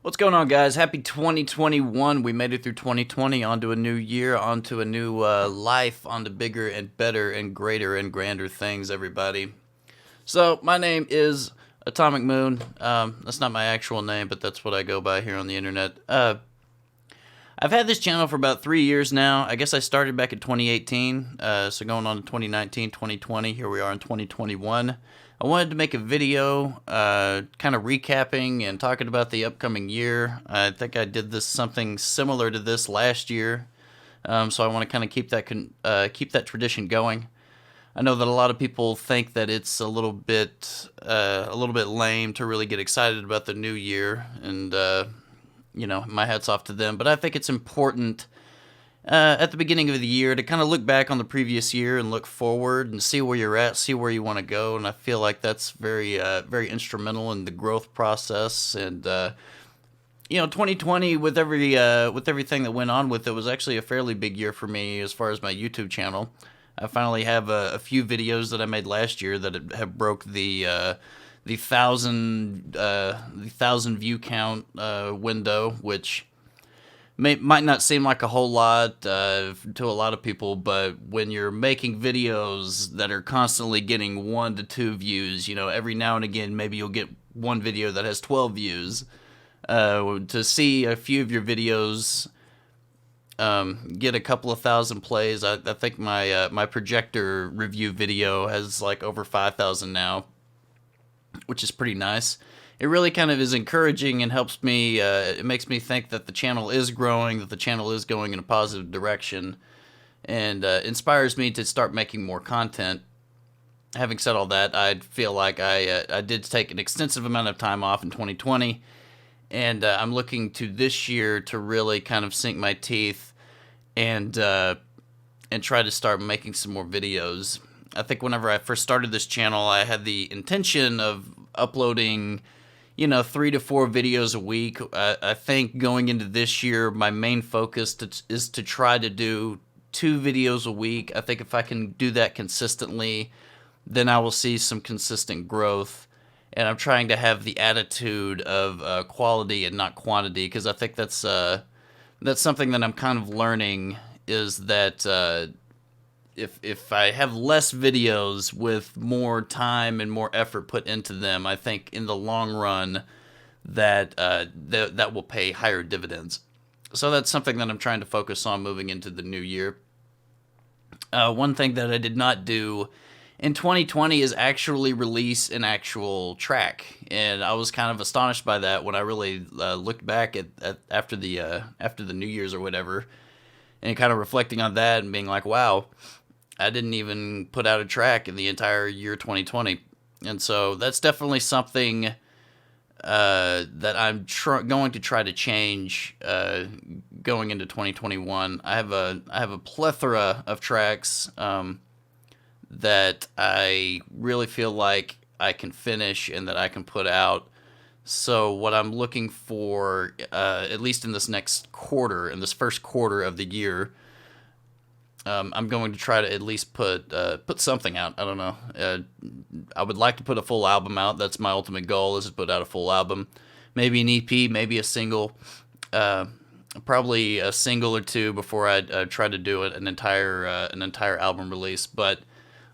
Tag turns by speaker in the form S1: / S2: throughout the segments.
S1: What's going on, guys? Happy 2021. We made it through 2020, onto a new year, onto a new life, onto bigger and better and greater and grander things, everybody. So, my name is Atomic Moon. That's not my actual name, but that's what I go by here on the internet. I've had this channel for about 3 years now. I guess I started back in 2018, so going on to 2019, 2020. Here we are in 2021. I wanted to make a video kind of recapping and talking about the upcoming year. I think I did something similar to this last year, so I want to kind of keep that tradition going. I know that a lot of people think that it's a little bit lame to really get excited about the new year, and my hat's off to them. But I think it's important at the beginning of the year to kind of look back on the previous year and look forward and see where you're at, see where you want to go. And I feel like that's very instrumental in the growth process. And 2020, with everything that went on with it, was actually a fairly big year for me as far as my YouTube channel. I finally have a few videos that I made last year that have broke the thousand view count window, which might not seem like a whole lot to a lot of people, but when you're making videos that are constantly getting 1 to 2 views, every now and again, maybe you'll get one video that has 12 views. To see a few of your videos get a couple of thousand plays, I think my projector review video has like over 5,000 now, which is pretty nice. It really kind of is encouraging and helps me, it makes me think that the channel is growing, that the channel is going in a positive direction, and inspires me to start making more content. Having said all that, I feel like I did take an extensive amount of time off in 2020, and I'm looking to this year to really kind of sink my teeth and try to start making some more videos. I think whenever I first started this channel, I had the intention of uploading 3 to 4 videos a week. I think going into this year, my main focus is to try to do 2 videos a week. I think if I can do that consistently, then I will see some consistent growth. And I'm trying to have the attitude of quality and not quantity, because I think that's something that I'm kind of learning, is that if I have less videos with more time and more effort put into them, I think in the long run that that will pay higher dividends. So that's something that I'm trying to focus on moving into the new year. One thing that I did not do in 2020 is actually release an actual track, and I was kind of astonished by that when I really looked back at after the New Year's or whatever, and kind of reflecting on that and being like, wow, I didn't even put out a track in the entire year 2020. And so that's definitely something that I'm going to try to change going into 2021. I have a plethora of tracks that I really feel like I can finish and that I can put out. So what I'm looking for, at least in this first quarter of the year, I'm going to try to at least put something out. I don't know. I would like to put a full album out. That's my ultimate goal, is to put out a full album. Maybe an EP, maybe a single. Probably a single or two before I try to do an entire album release. But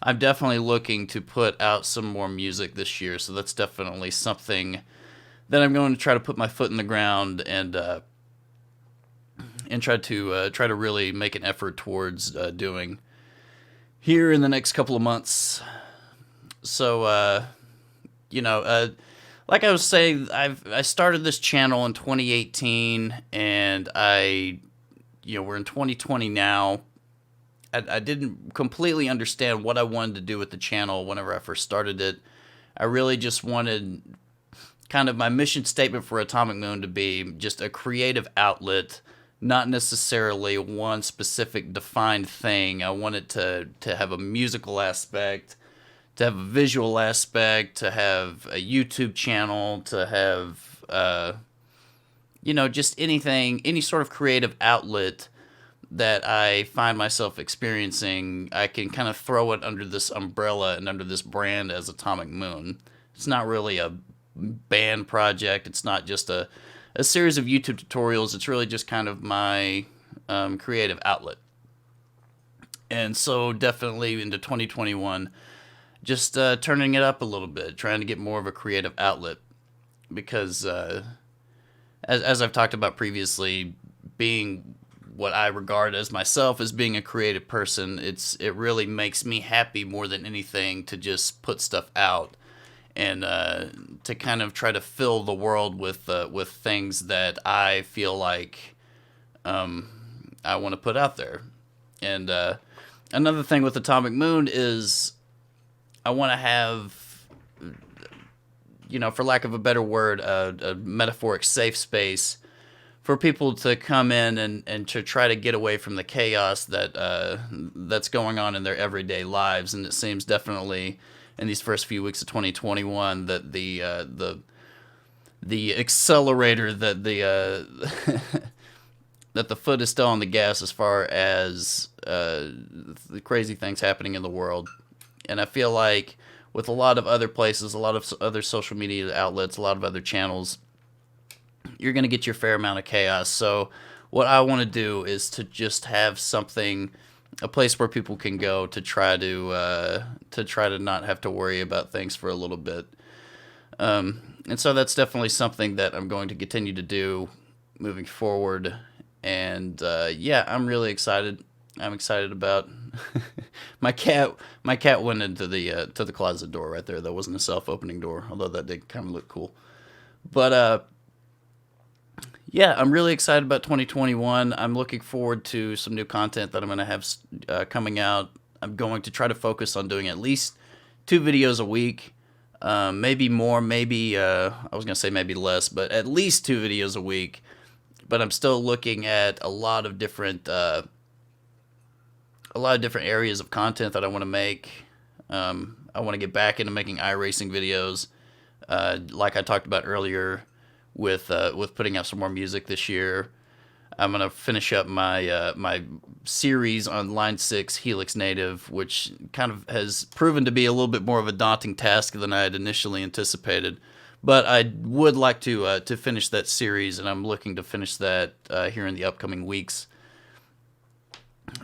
S1: I'm definitely looking to put out some more music this year. So that's definitely something that I'm going to try to put my foot in the ground and try to really make an effort towards doing here in the next couple of months. So, like I was saying, I started this channel in 2018, and we're in 2020 now. I didn't completely understand what I wanted to do with the channel whenever I first started it. I really just wanted kind of my mission statement for Atomic Moon to be just a creative outlet, not necessarily one specific defined thing. I want it to have a musical aspect, to have a visual aspect, to have a YouTube channel, to have, just anything, any sort of creative outlet that I find myself experiencing. I can kind of throw it under this umbrella and under this brand as Atomic Moon. It's not really a band project. It's not just a a series of YouTube tutorials. It's really just kind of my creative outlet. And so definitely into 2021, just turning it up a little bit, trying to get more of a creative outlet. Because as I've talked about previously, being what I regard as myself as being a creative person, it really makes me happy more than anything to just put stuff out and to kind of try to fill the world with things that I feel like I want to put out there. And another thing with Atomic Moon is I want to have, for lack of a better word, a metaphoric safe space for people to come in and to try to get away from the chaos that's going on in their everyday lives. And it seems definitely in these first few weeks of 2021 that the accelerator, that that the foot is still on the gas as far as the crazy things happening in the world. And I feel like with a lot of other places, a lot of other social media outlets, a lot of other channels, you're going to get your fair amount of chaos. So what I want to do is to just have something, a place where people can go to try to not have to worry about things for a little bit. And so that's definitely something that I'm going to continue to do moving forward. And yeah, I'm really excited. I'm excited about my cat. My cat went into the to the closet door right there. That wasn't a self-opening door, although that did kind of look cool. But yeah, I'm really excited about 2021. I'm looking forward to some new content that I'm going to have coming out. I'm going to try to focus on doing at least 2 videos a week. Maybe more, maybe I was going to say maybe less, but at least 2 videos a week. But I'm still looking at a lot of different areas of content that I want to make. I want to get back into making iRacing videos, like I talked about earlier, with putting out some more music this year. I'm gonna finish up my series on Line 6 Helix Native, which kind of has proven to be a little bit more of a daunting task than I had initially anticipated. But I would like to finish that series, and I'm looking to finish that here in the upcoming weeks.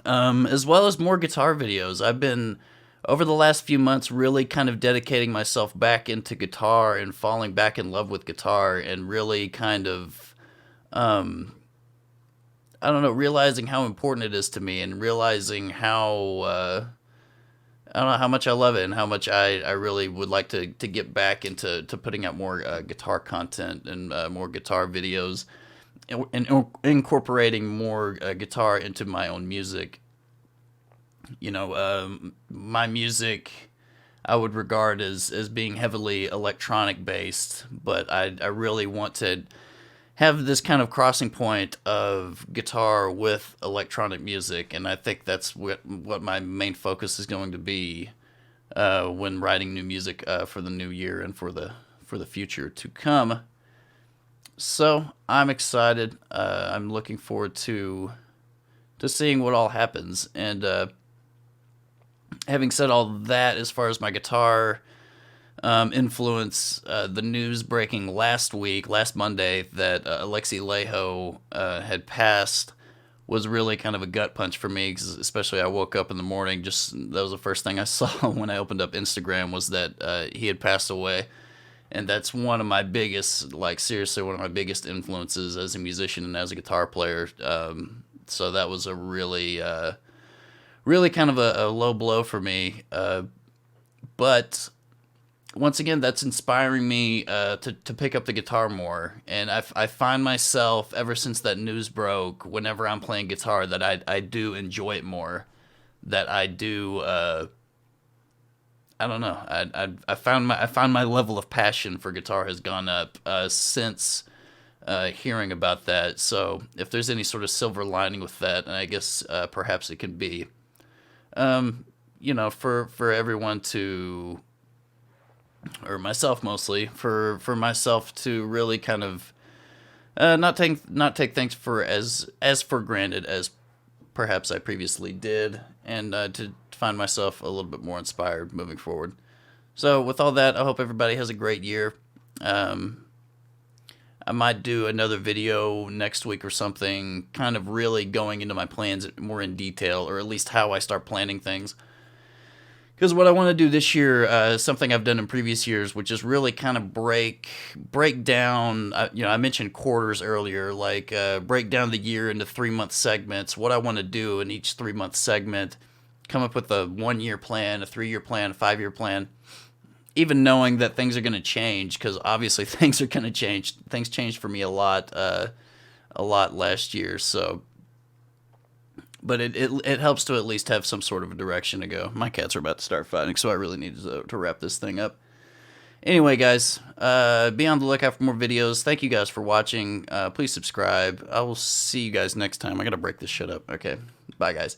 S1: As well as more guitar videos. I've been, over the last few months, really kind of dedicating myself back into guitar and falling back in love with guitar, and really kind of, I don't know, realizing how important it is to me, and realizing how, I don't know, how much I love it, and how much I really would like to get back into putting out more guitar content and more guitar videos, and incorporating more guitar into my own music. My music I would regard as being heavily electronic based, but I really want to have this kind of crossing point of guitar with electronic music, and I think that's what my main focus is going to be when writing new music for the new year and for the future to come. So I'm excited. I'm looking forward to seeing what all happens. And having said all that, as far as my guitar influence, the news breaking last Monday, that Alexi Laiho had passed was really kind of a gut punch for me, 'cause especially I woke up in the morning, that was the first thing I saw when I opened up Instagram, was that he had passed away. And that's one of my biggest, like seriously, one of my biggest influences as a musician and as a guitar player. So that was a really, really kind of a low blow for me. But once again, that's inspiring me to pick up the guitar more. And I find myself, ever since that news broke, whenever I'm playing guitar, that I do enjoy it more. That I do. I don't know. I found my level of passion for guitar has gone up since hearing about that. So if there's any sort of silver lining with that, and I guess perhaps it can be, for everyone to, or myself mostly, for myself to really kind of not take things for as for granted as perhaps I previously did, and to find myself a little bit more inspired moving forward. So with all that, I hope everybody has a great year. I might do another video next week or something, kind of really going into my plans more in detail, or at least how I start planning things. Because what I want to do this year is something I've done in previous years, which is really kind of break down. I mentioned quarters earlier, like break down the year into 3-month segments. What I want to do in each 3-month segment, come up with a 1-year plan, a 3-year plan, a 5-year plan. Even knowing that things are going to change, because obviously things are going to change. Things changed for me a lot last year. So. But it helps to at least have some sort of a direction to go. My cats are about to start fighting, so I really need to wrap this thing up. Anyway, guys, be on the lookout for more videos. Thank you guys for watching. Please subscribe. I will see you guys next time. I gotta break this shit up. Okay, bye, guys.